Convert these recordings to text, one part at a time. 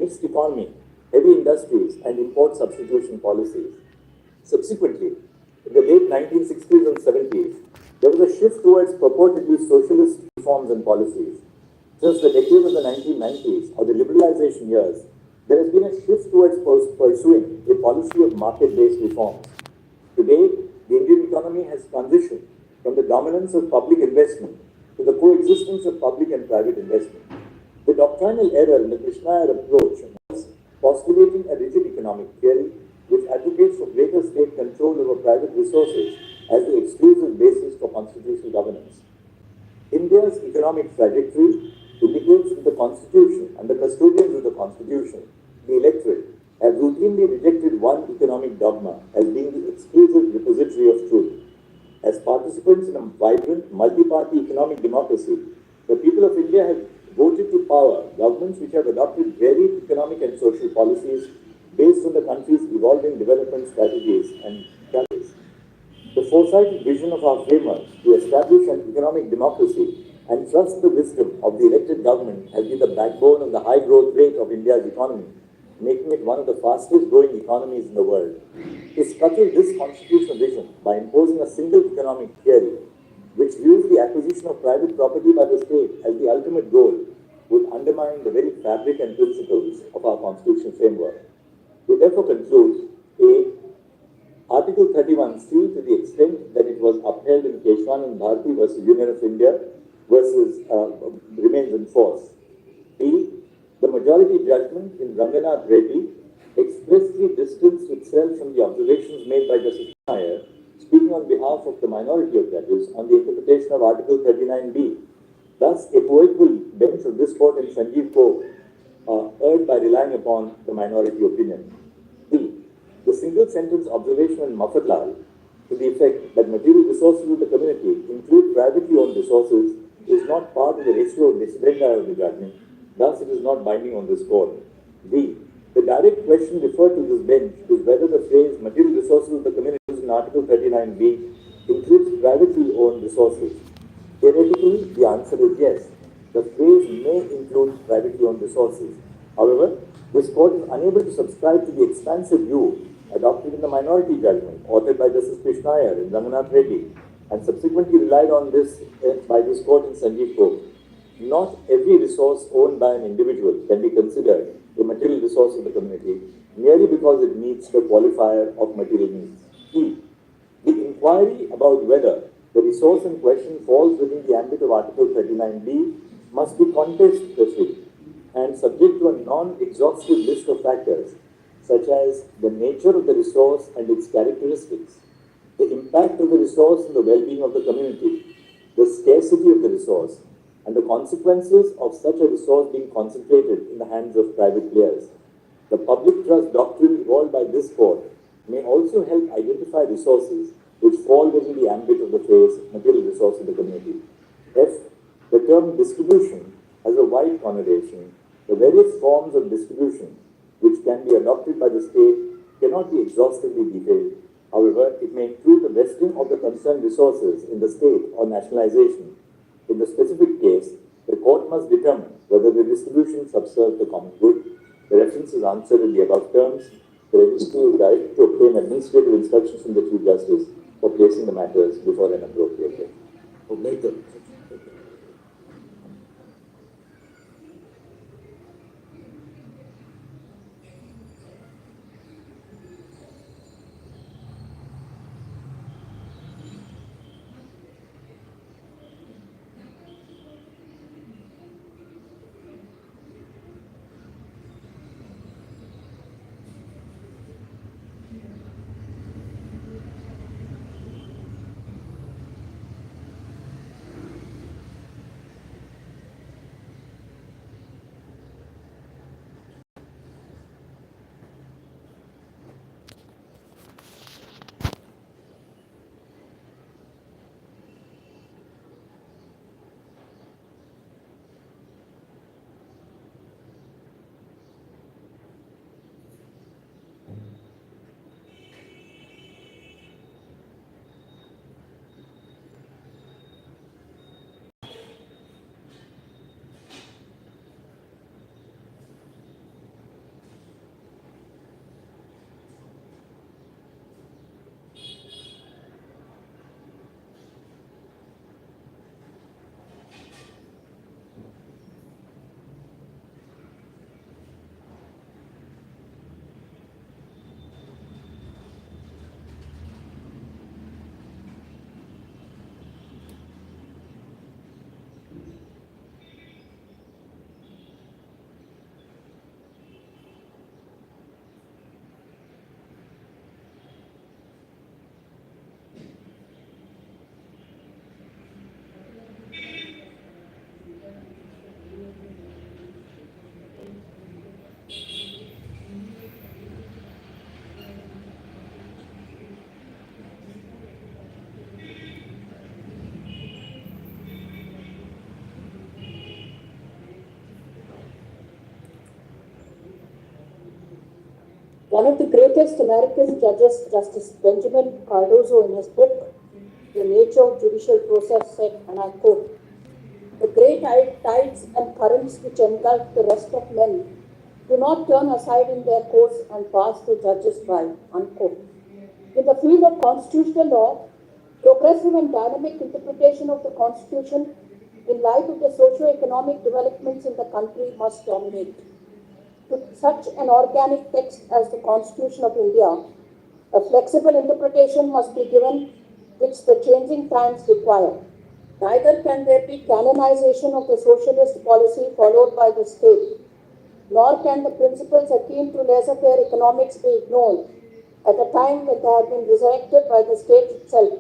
mixed economy, heavy industries, and import substitution policies. Subsequently, in the late 1960s and 70s, there was a shift towards purportedly socialist reforms and policies. Since the decade of the 1990s, or the liberalization years, there has been a shift towards pursuing a policy of market-based reforms. Today, the Indian economy has transitioned from the dominance of public investment to the coexistence of public and private investment. The doctrinal error in the Krishnayar approach was postulating a rigid economic theory which advocates for greater state control over private resources as the exclusive basis for constitutional governance. India's economic trajectory indicates that the Constitution and the custodians of the Constitution, the electorate, have routinely rejected one economic dogma as being the exclusive repository of truth. As participants in a vibrant, multi-party economic democracy, the people of India have voted to power governments which have adopted varied economic and social policies based on the country's evolving development strategies and challenges. The foresighted vision of our framers to establish an economic democracy and trust the wisdom of the elected government has been the backbone of the high growth rate of India's economy, making it one of the fastest growing economies in the world. To scuttle this constitutional vision by imposing a single economic theory, which views the acquisition of private property by the state as the ultimate goal, would undermine the very fabric and principles of our constitutional framework. We therefore conclude, A. Article 31C, to the extent that it was upheld in Keshwanand Bharati versus Union of India, remains in force. B. The majority judgment in Ranganath Reddy expressly distanced itself from the observations made by Justice Nair, speaking on behalf of the minority of judges on the interpretation of Article 39B. Thus, a poetical bench of this court in Sanjeev Court erred by relying upon the minority opinion. D. The single sentence observation in Mafatlal to the effect that material resources of the community include privately owned resources is not part of the ratio decidendi of the judgment. Thus, it is not binding on this court. D. The direct question referred to this bench is whether the phrase material resources of the community in Article 39B includes privately owned resources. Theoretically, the answer is yes. The phrase may include privately owned resources. However, this court is unable to subscribe to the expansive view adopted in the minority judgment authored by Justice Krishnayar in Ranganath Reddy and subsequently relied on this by this court in Sanjeev Court. Not every resource owned by an individual can be considered a material resource of the community merely because it meets the qualifier of material needs. E. The inquiry about whether the resource in question falls within the ambit of Article 39B must be context-specific and subject to a non-exhaustive list of factors such as the nature of the resource and its characteristics, the impact of the resource on the well-being of the community, the scarcity of the resource, and the consequences of such a resource being concentrated in the hands of private players. The public trust doctrine evolved by this court may also help identify resources which fall within the ambit of the phrase material resource of the community. F. The term distribution has a wide connotation. The various forms of distribution which can be adopted by the state cannot be exhaustively detailed. However, it may include the vesting of the concerned resources in the state or nationalization. In the specific case, the court must determine whether the distribution subserves the common good. The reference is answered in the above terms. The registry is directed to obtain administrative instructions from the Chief Justice for placing the matters before an appropriate date. One of the greatest American judges, Justice Benjamin Cardozo, in his book, The Nature of Judicial Process, said, and I quote, "The great tides and currents which engulf the rest of men do not turn aside in their course and pass the judges by," unquote. In the field of constitutional law, progressive and dynamic interpretation of the Constitution in light of the socio-economic developments in the country must dominate. To such an organic text as the Constitution of India, a flexible interpretation must be given which the changing times require. Neither can there be canonization of the socialist policy followed by the state, nor can the principles akin to laissez-faire economics be ignored at a time when they have been resurrected by the state itself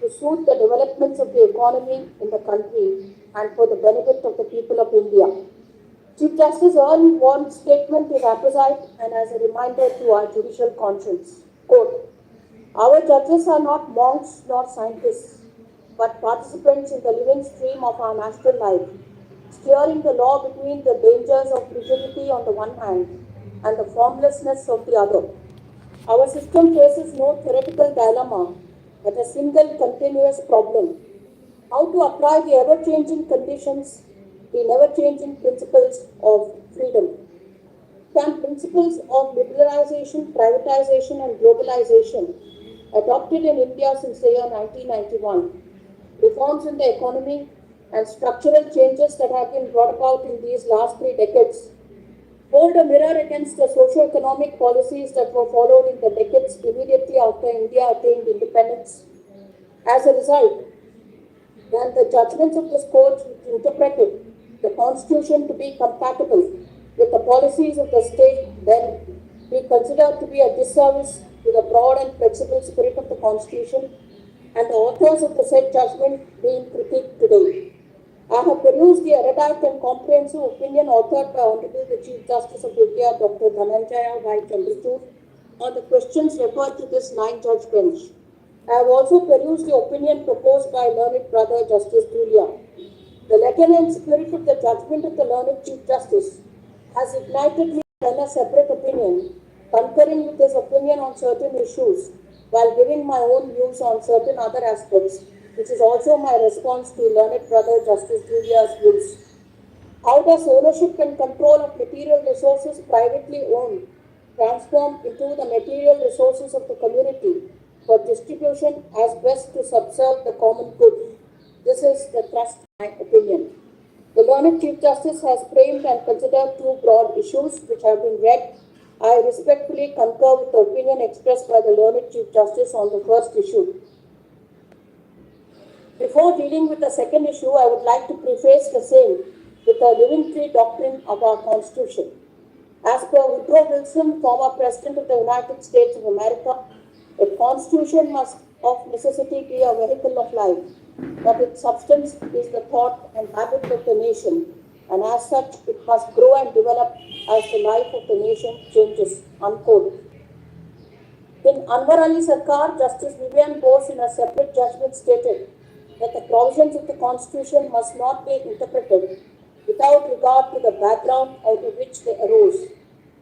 to suit the developments of the economy in the country and for the benefit of the people of India. Chief Justice Earl Warren's statement is apposite and as a reminder to our judicial conscience. Quote, "Our judges are not monks nor scientists, but participants in the living stream of our national life, steering the law between the dangers of rigidity on the one hand and the formlessness of the other. Our system faces no theoretical dilemma, but a single continuous problem: how to apply the ever-changing conditions, the never-changing principles of freedom. Can principles of liberalization, privatization, and globalization adopted in India since the year 1991, reforms in the economy, and structural changes that have been brought about in these last 3 decades hold a mirror against the socio-economic policies that were followed in the decades immediately after India attained independence? As a result, can the judgments of this court which interpreted the Constitution to be compatible with the policies of the state then be considered to be a disservice to the broad and flexible spirit of the Constitution and the authors of the said judgment being critiqued today? I have perused the erudite and comprehensive opinion authored by Honorable the Chief Justice of India, Dr. Dhananjaya Y. Chandrachud, on the questions referred to this 9-judge bench. I have also perused the opinion proposed by learned brother Justice Julia. The letter and spirit of the judgment of the learned Chief Justice has ignited me to pen a separate opinion, concurring with his opinion on certain issues, while giving my own views on certain other aspects, which is also my response to learned brother Justice Julia's views. How does ownership and control of material resources privately owned transform into the material resources of the community for distribution as best to subserve the common good? This is the thrust of my opinion. The learned Chief Justice has framed and considered 2 broad issues which have been read. I respectfully concur with the opinion expressed by the learned Chief Justice on the first issue. Before dealing with the second issue, I would like to preface the same with the living tree doctrine of our Constitution. As per Woodrow Wilson, former President of the United States of America, a Constitution must of necessity be a vehicle of life, but its substance is the thought and habit of the nation, and as such it must grow and develop as the life of the nation changes." Unquote. In Anwar Ali Sarkar, Justice Vivian Bose in a separate judgment stated that the provisions of the Constitution must not be interpreted without regard to the background out of which they arose.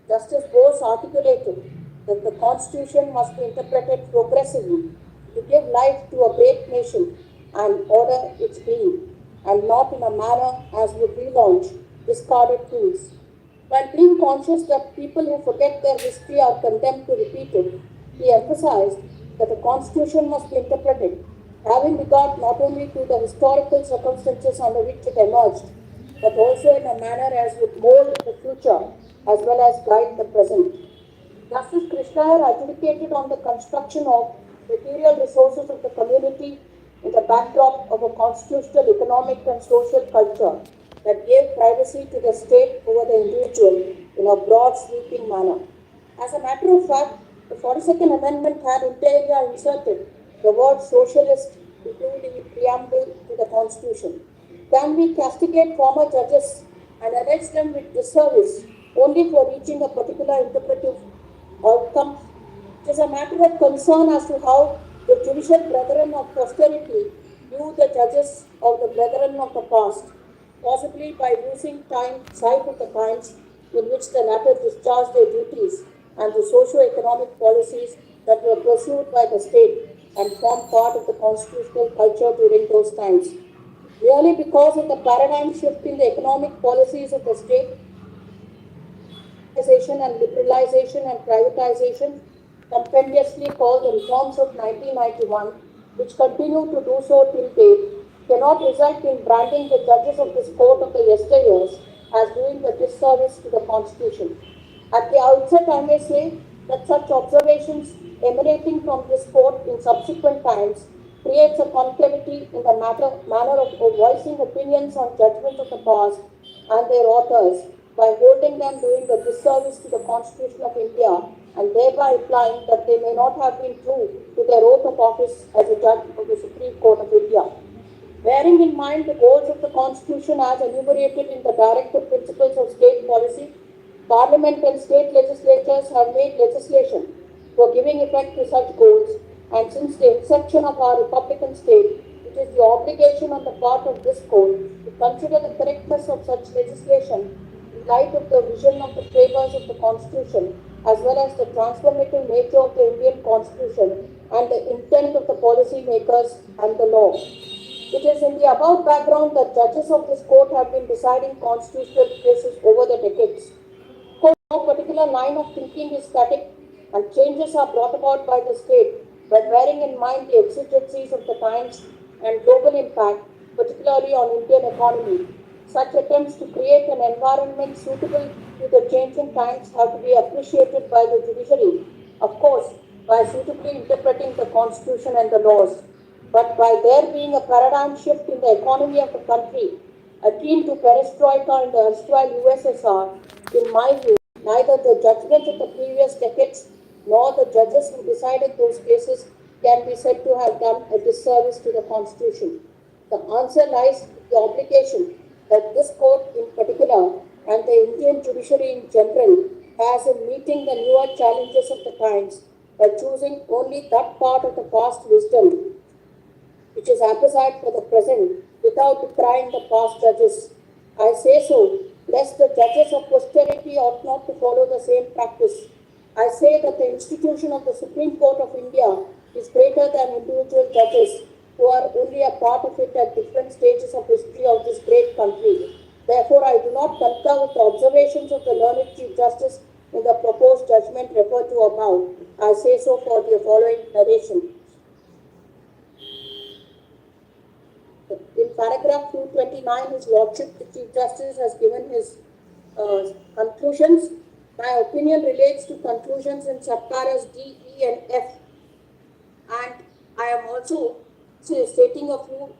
Justice Bose articulated that the Constitution must be interpreted progressively to give life to a great nation and order its being, and not in a manner as would relaunch discarded tools. While being conscious that people who forget their history are condemned to repeat it, he emphasized that the Constitution must be interpreted having regard not only to the historical circumstances under which it emerged, but also in a manner as would mold the future as well as guide the present. Justice Krishna adjudicated on the construction of material resources of the community in the backdrop of a constitutional, economic and social culture that gave privacy to the state over the individual in a broad sweeping manner. As a matter of fact, the 42nd Amendment had inter alia inserted the word socialist into the preamble to the Constitution. Can we castigate former judges and arrest them with disservice only for reaching a particular interpretive outcome? It is a matter of concern as to how the judicial brethren of posterity view the judges of the brethren of the past, possibly by losing sight of the times in which the latter discharged their duties and the socio-economic policies that were pursued by the state and formed part of the constitutional culture during those times. Really, because of the paradigm shift in the economic policies of the state, and liberalization and privatization, compendiously called the reforms of 1991, which continue to do so till date, cannot result in branding the judges of this court of the yesteryears as doing a disservice to the Constitution. At the outset, I may say that such observations emanating from this court in subsequent times creates a concavity in the manner of voicing opinions on judgments of the past and their authors by holding them doing a disservice to the Constitution of India and thereby implying that they may not have been true to their oath of office as a judge of the Supreme Court of India. Bearing in mind the goals of the Constitution as enumerated in the Directive Principles of State Policy, Parliament and state legislatures have made legislation for giving effect to such goals, and since the inception of our republican state, it is the obligation on the part of this court to consider the correctness of such legislation in light of the vision of the framers of the Constitution, as well as the transformative nature of the Indian Constitution and the intent of the policy makers and the law. It is in the above background that judges of this court have been deciding constitutional cases over the decades. No particular line of thinking is static, and changes are brought about by the state, but bearing in mind the exigencies of the times and global impact, particularly on Indian economy. Such attempts to create an environment suitable to the changing times have to be appreciated by the judiciary, of course, by suitably interpreting the Constitution and the laws, but by there being a paradigm shift in the economy of the country, akin to perestroika in the erstwhile USSR, in my view, neither the judgments of the previous decades nor the judges who decided those cases can be said to have done a disservice to the Constitution. The answer lies in the obligation that this court in particular and the Indian judiciary in general has in meeting the newer challenges of the times by choosing only that part of the past wisdom which is apposite for the present without decrying the past judges. I say so lest the judges of posterity ought not to follow the same practice. I say that the institution of the Supreme Court of India is greater than individual judges who are only a part of it at different stages of history of this great country. Therefore, I do not concur with the observations of the learned Chief Justice in the proposed judgment referred to above. I say so for the following narration. In paragraph 229, His Lordship, the Chief Justice, has given his conclusions. My opinion relates to conclusions in subparas D, E, and F. And I am also stating a few